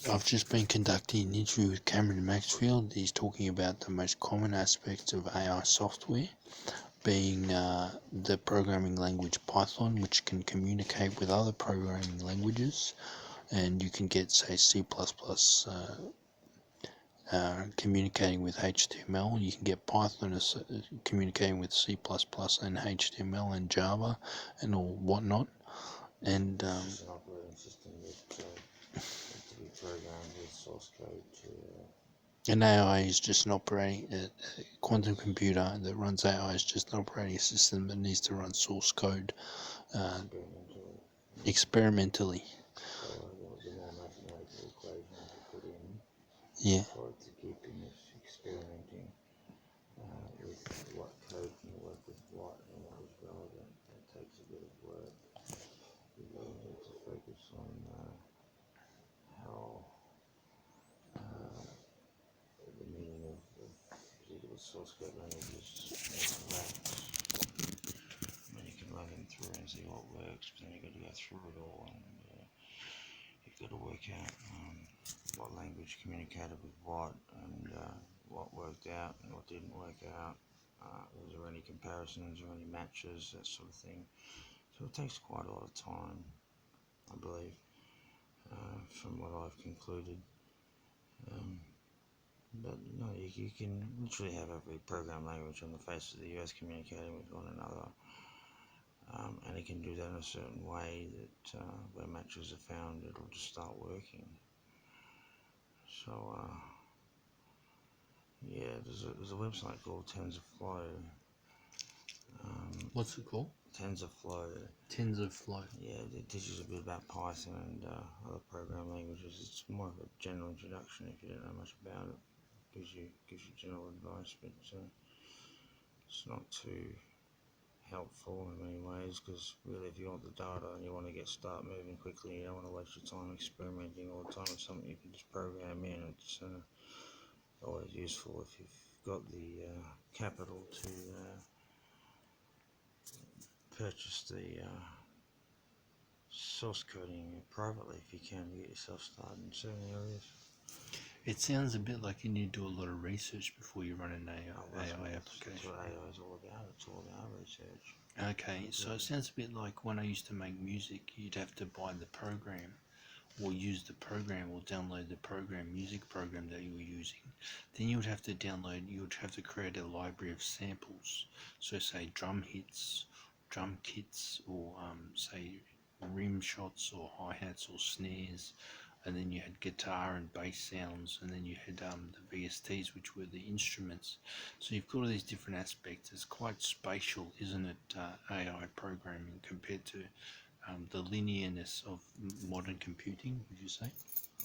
I've just been conducting an interview with Cameron Maxfield. He's talking about the most common aspects of AI software, being the programming language Python, which can communicate with other programming languages, and you can get, say, C++, communicating with HTML. You can get Python communicating with C++ and HTML and Java and all whatnot. And It's an operating system that needs to be programmed with source code to. an AI is just an operating a quantum computer that runs AI is just an operating system that needs to run source code experimentally. So the more mathematical equations you put in Yeah. for it to keep experimenting with what code can work with what and what is relevant, it takes a bit of work. You really need to focus on how the meaning of particular source code languages interacts. And you can run them through and see what works, but then you've got to go through it all and you've got to work out what language communicated with what and what worked out and what didn't work out. Was there any comparisons or any matches, that sort of thing. So it takes quite a lot of time, I believe, from what I've concluded. But no, you can literally have every program language on the face of the earth communicating with one another. And it can do that in a certain way that where matches are found, it'll just start working. So, yeah, there's a website called TensorFlow. What's it called? TensorFlow. TensorFlow. Yeah, it teaches a bit about Python and other program languages. It's more of a general introduction if you don't know much about it. Gives you general advice, but it's not too helpful in many ways, because really if you want the data and you want to start moving quickly, you don't want to waste your time experimenting all the time with something you can just program in. It's always useful if you've got the capital to purchase the source coding privately if you can, to get yourself started in certain areas. It sounds a bit like you need to do a lot of research before you run an AI application. That's what AI is all about. It's all about research. Okay, so it sounds a bit like when I used to make music, you'd have to buy the program or use the program or download the music program that you were using. Then you would have to create a library of samples. So say drum hits, drum kits, or say rim shots or hi-hats or snares. And then you had guitar and bass sounds, and then you had the VSTs, which were the instruments. So you've got all these different aspects. It's quite spatial, isn't it, AI programming compared to the linearness of modern computing, would you say?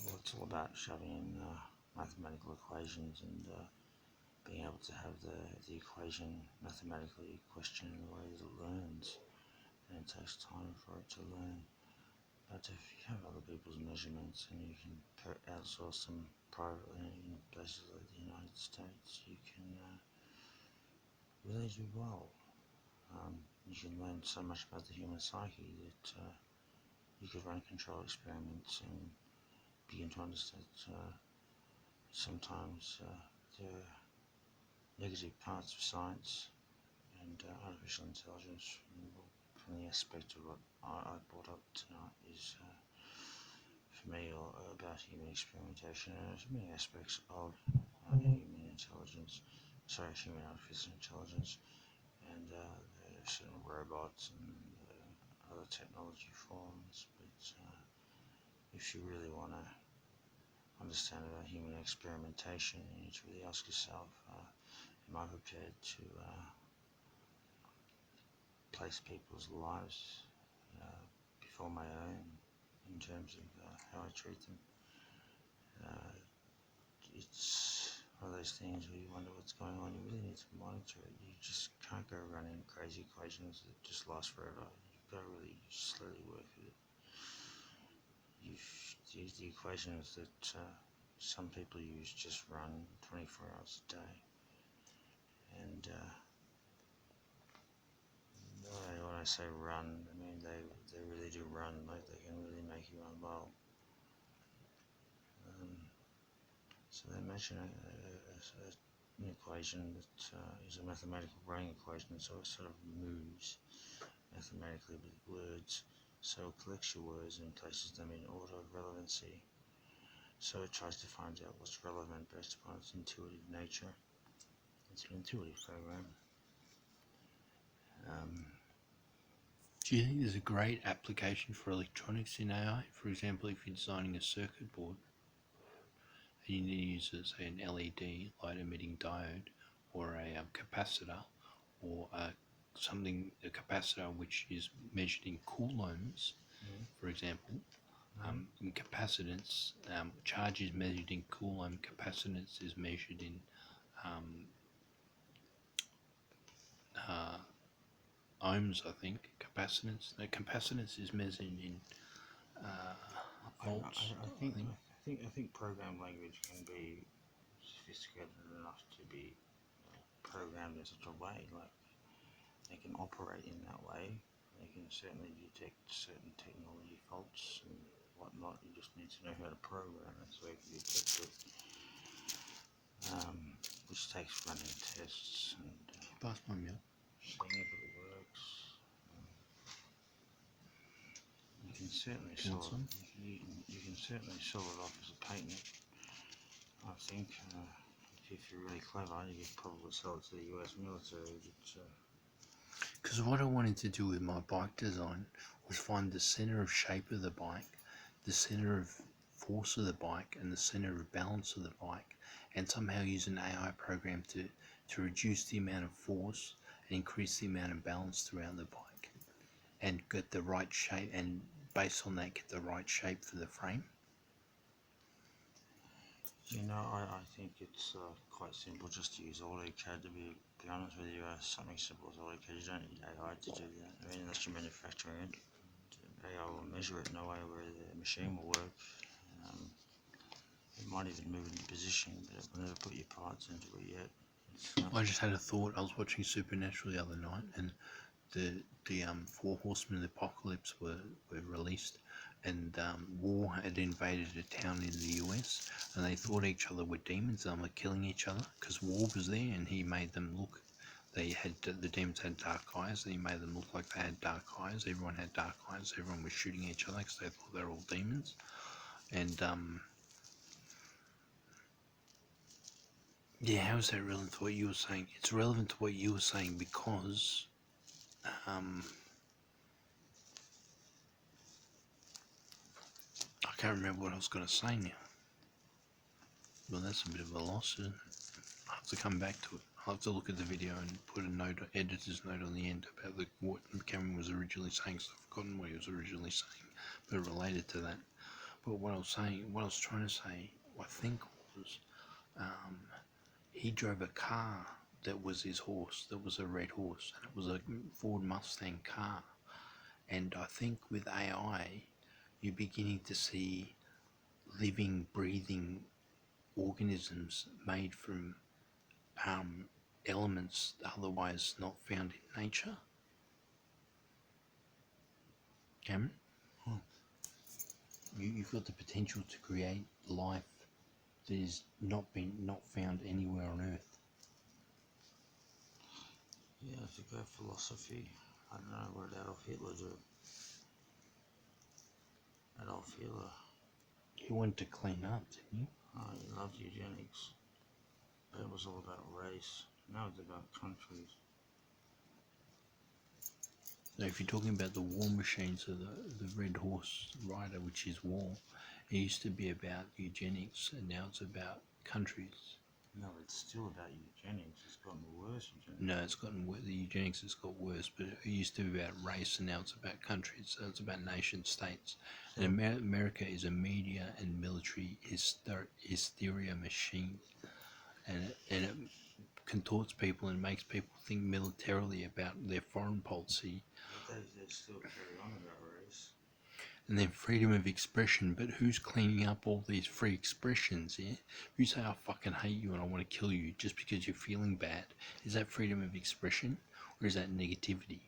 Well, it's all about shoving in mathematical equations and being able to have the equation mathematically question in the way that it learns. And it takes time for it to learn. But if you have other people's measurements and you can outsource them privately in places like the United States, you can really do well. You can learn so much about the human psyche that you could run control experiments and begin to understand sometimes there are negative parts of science and artificial intelligence from the aspect of what I brought up tonight is for me all about human experimentation and there's many aspects of human artificial intelligence and there are certain robots and other technology forms, but if you really want to understand about human experimentation, you need to really ask yourself, am I prepared to place people's lives before my own in terms of how I treat them? It's one of those things where you wonder what's going on. You really need to monitor it. You just can't go running crazy equations that just last forever. You've got to really slowly work with it. You've used the equations that some people use just run 24 hours a day. And when I say run, I mean they really do run, like they can really make you run well. So they imagine an equation that is a mathematical brain equation, so it sort of moves mathematically with words. So it collects your words and places them in order of relevancy. So it tries to find out what's relevant based upon its intuitive nature. It's an intuitive program. Do you think there's a great application for electronics in AI? For example, if you're designing a circuit board and you need to use, say, an LED, light emitting diode, or a capacitor, or a capacitor which is measured in coulombs, for example. In capacitance, charge is measured in coulomb, capacitance is measured in ohms, I think. Capacitance is measured in volts. I think program language can be sophisticated enough to be programmed in such a way, like they can operate in that way. They can certainly detect certain technology faults and whatnot. You just need to know how to program it so you can detect it, which takes running tests and Pass my milk. seeing if it works. You can certainly sell it. You can certainly sell it off as a patent. I think if you're really clever, you could probably sell it to the US military. Because what I wanted to do with my bike design was find the center of shape of the bike, the center of force of the bike, and the center of balance of the bike, and somehow use an AI program to reduce the amount of force and increase the amount of balance throughout the bike, and get the right shape, and based on that get the right shape for the frame. You know, I think it's quite simple just to use AutoCAD. To be honest with you, something simple as AutoCAD. You don't need AI to do that. I mean, unless you're manufacturing it, AI will measure it in a way where the machine will work. It might even move into position, but it will never put your parts into it yet. I just had a thought. I was watching Supernatural the other night, and the four horsemen of the apocalypse were released, and war had invaded a town in the US, and they thought each other were demons and were killing each other because war was there, and he made them look. The demons had dark eyes, and he made them look like they had dark eyes. Everyone had dark eyes. Everyone was shooting each other because they thought they were all demons, and yeah, how is that relevant to what you were saying? It's relevant to what you were saying because I can't remember what I was going to say now. Well, that's a bit of a loss, isn't it? I'll have to come back to it. I'll have to look at the video and put a note, editor's note on the end about what Cameron was originally saying, because I've forgotten what he was originally saying, but related to that. But what I was trying to say, I think was, he drove a car that was his horse, that was a red horse, and it was a Ford Mustang car. And I think with AI, you're beginning to see living, breathing organisms made from elements otherwise not found in nature. Cameron, you've got the potential to create life that is not found anywhere on Earth. Yeah, if you go philosophy, I don't know what Adolf Hitler do. Adolf Hitler. He wanted to clean up, didn't he? Oh, he loved eugenics. But it was all about race. Now it's about countries. So if you're talking about the war machines of the Red Horse Rider, which is war, it used to be about eugenics, and now it's about countries. No, it's still about eugenics. It's gotten worse. No, it's gotten worse. The eugenics has got worse, but it used to be about race, and now it's about countries. So it's about nation states. So, and America is a media and military hysteria machine, and it contorts people and makes people think militarily about their foreign policy. But they still carry on about race. And then freedom of expression, but who's cleaning up all these free expressions, yeah? If you say, I fucking hate you and I want to kill you just because you're feeling bad, is that freedom of expression, or is that negativity?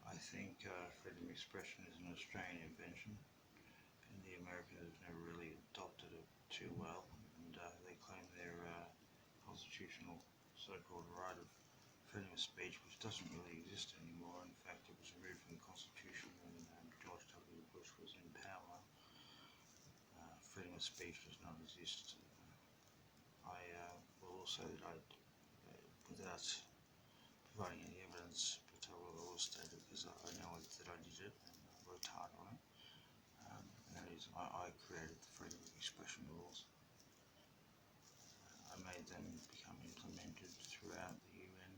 I think freedom of expression is an Australian invention. In the Americans have never really adopted it too well, and they claim their constitutional so-called right of freedom of speech, which doesn't really exist anymore. In fact, it was removed from the Constitution when George W. Bush was in power. Freedom of speech does not exist. I will also that without providing any evidence, but I will state it because I know that I did it and I worked hard on it. And that is, I created the freedom of expression rules. I made them become implemented throughout the UN.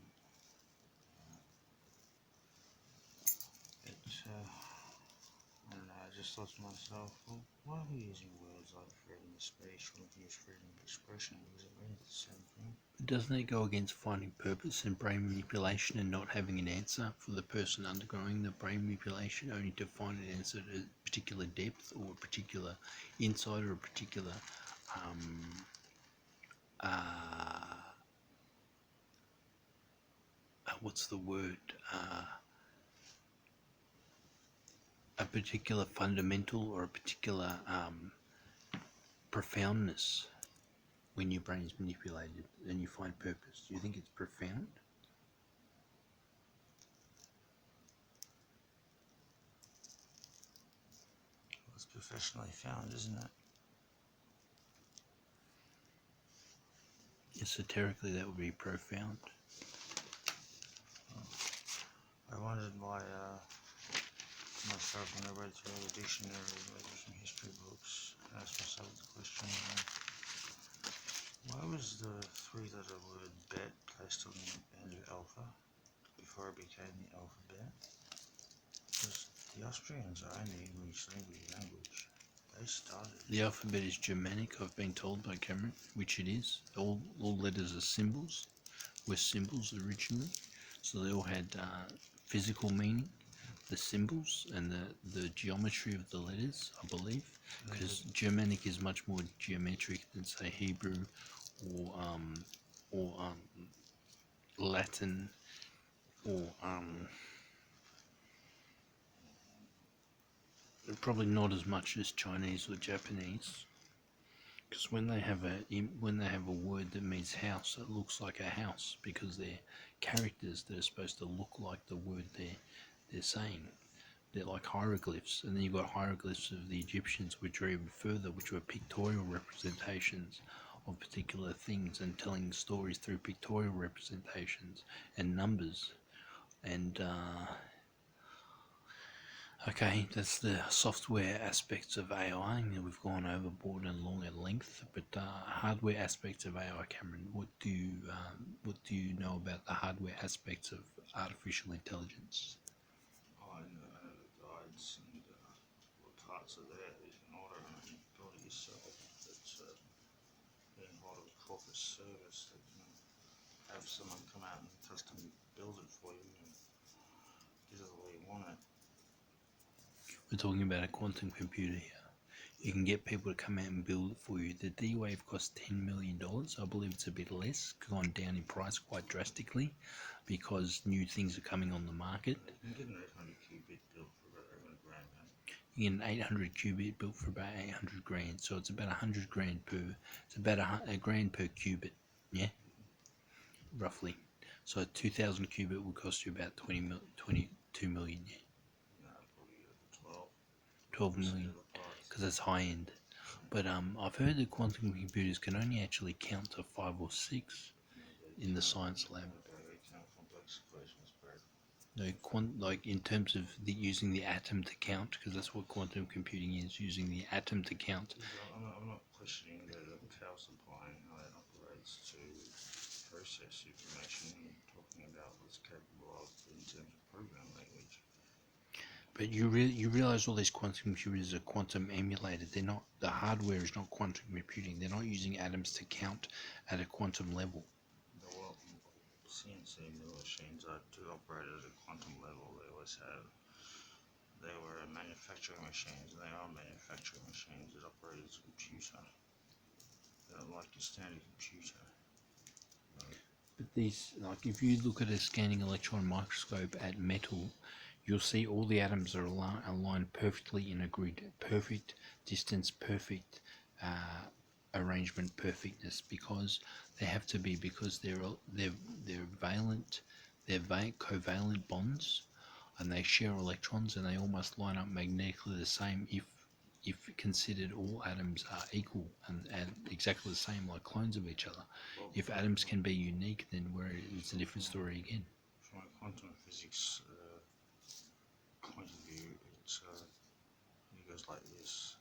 I don't know, I just thought to myself, well, why are we using words like freedom of speech when we can use freedom of expression? Because it means the same thing. Doesn't it go against finding purpose in brain manipulation and not having an answer for the person undergoing the brain manipulation, only to find an answer at a particular depth or a particular insight or a particular what's the word? A particular fundamental or a particular profoundness when your brain is manipulated and you find purpose. Do you think it's profound? Well, it's professionally found, isn't it? Esoterically, that would be profound. I wondered why myself when I read through the dictionary, read through some history books, and asked myself the question, why was the three-letter word bet placed on the end of alpha before it became the alphabet? Because the Austrians are only English language. They started. The alphabet is Germanic, I've been told by Cameron, which it is. All letters are symbols, were symbols originally, so they all had physical meaning, the symbols and the geometry of the letters, I believe, because Germanic is much more geometric than, say, Hebrew or Latin or probably not as much as Chinese or Japanese. Because when they have a word that means house, it looks like a house because they're characters that are supposed to look like the word they're saying. They're like hieroglyphs, and then you've got hieroglyphs of the Egyptians, which are even further, which were pictorial representations of particular things and telling stories through pictorial representations and numbers. And okay, that's the software aspects of AI. We've gone overboard and long at length, but hardware aspects of AI, Cameron. What do you know about the hardware aspects of artificial intelligence? I know the guides and what parts are there that you can order and build it yourself. That's being part of a corporate service that can have someone come out and custom build it for you and get it the way you want it. We're talking about a quantum computer here. You can get people to come out and build it for you. The D-Wave costs $10 million. I believe it's a bit less, gone down in price quite drastically because new things are coming on the market. You can get an 800 qubit built for about 800 grand, man. You get an 800 qubit built for about 800 grand. So it's about 100 grand per, it's about a grand per qubit, yeah? Roughly. So a 2000 qubit would cost you about 22 million, yeah? No, probably 12. 12 million, because that's high end. But I've heard that quantum computers can only actually count to 5 or 6 in the science lab. They count complex equations, Brad. No, like in terms of using the atom to count, because that's what quantum computing is, using the atom to count. I'm not questioning the power supply and how that operates to process information. I'm talking about what's capable of in terms of program language. But you realize all these quantum computers are quantum emulated. They're not, the hardware is not quantum computing. They're not using atoms to count at a quantum level. Well, CNC mill machines do operate at a quantum level. They were manufacturing machines, and they are manufacturing machines that operate as a computer. They're not like your standard computer. But these, like if you look at a scanning electron microscope at metal, you'll see all the atoms are aligned perfectly in a grid, perfect distance, perfect arrangement, perfectness, because they have to be, because they're valent, covalent bonds, and they share electrons, and they almost line up magnetically the same if considered all atoms are equal and exactly the same, like clones of each other. Well, If atoms can be unique, then it's a different story again. from a quantum physics point of view, it goes like this.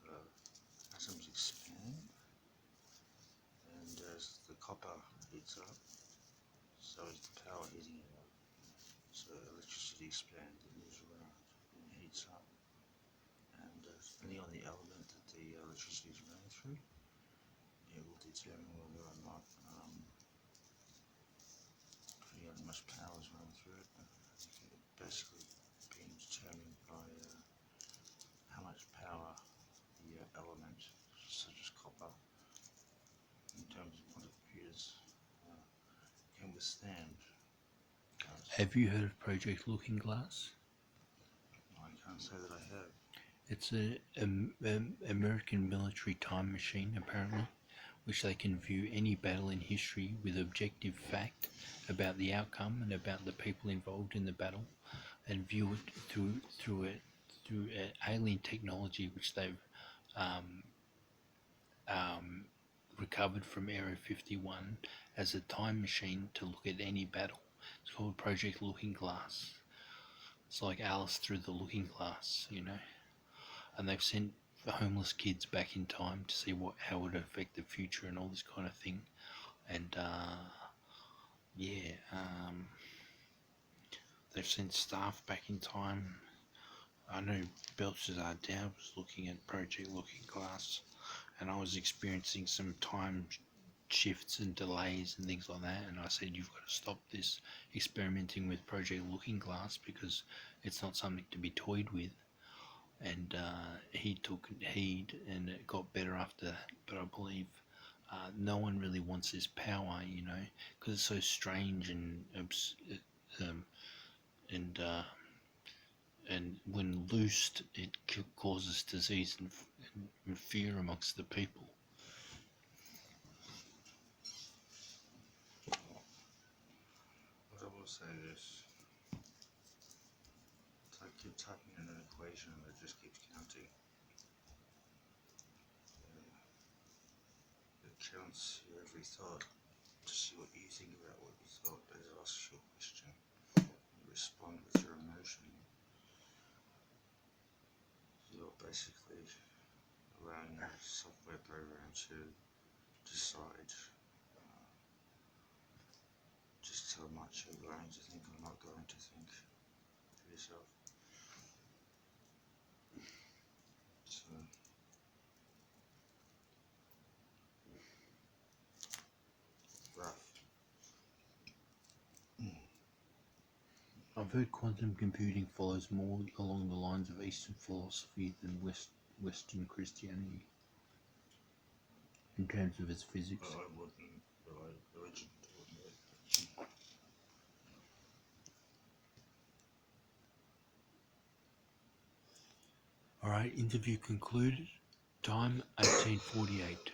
Atoms expand, and as the copper heats up, so is the power heating it up. So electricity expands, it moves around, and heats up. And depending on the element that the electricity is running through, it will determine whether or not, depending on how much power is running through it, basically being determined by how much power the element, such as copper, in terms of quantum computers, can withstand. Have you heard of Project Looking Glass? I can't say that I have. It's a American military time machine, apparently, which they can view any battle in history with objective fact about the outcome and about the people involved in the battle, and view it through alien technology which they've um, recovered from Area 51 as a time machine to look at any battle. It's called Project Looking Glass. It's like Alice through the Looking Glass, and they've sent homeless kids back in time to see how it would affect the future and all this kind of thing. And they've sent staff back in time. I know Belshazzar Dad was looking at Project Looking Glass, and I was experiencing some time shifts and delays and things like that, and I said, you've got to stop this experimenting with Project Looking Glass, because it's not something to be toyed with. And he took heed, and it got better after that. But I believe no one really wants this power, because it's so strange and um, and when loosed, it causes disease and fear amongst the people. What I will say is, I keep typing in an equation that just keeps counting. It counts your every thought to see what you think about what you thought. It asks you a question. You respond with your emotion. You're basically allowing a software program to decide just how much you're going to think or not going to think for yourself. So, rough. I've heard quantum computing follows more along the lines of Eastern philosophy than Western Christianity in terms of its physics. Well, I wouldn't, but religion taught me. Alright, interview concluded. Time 1848.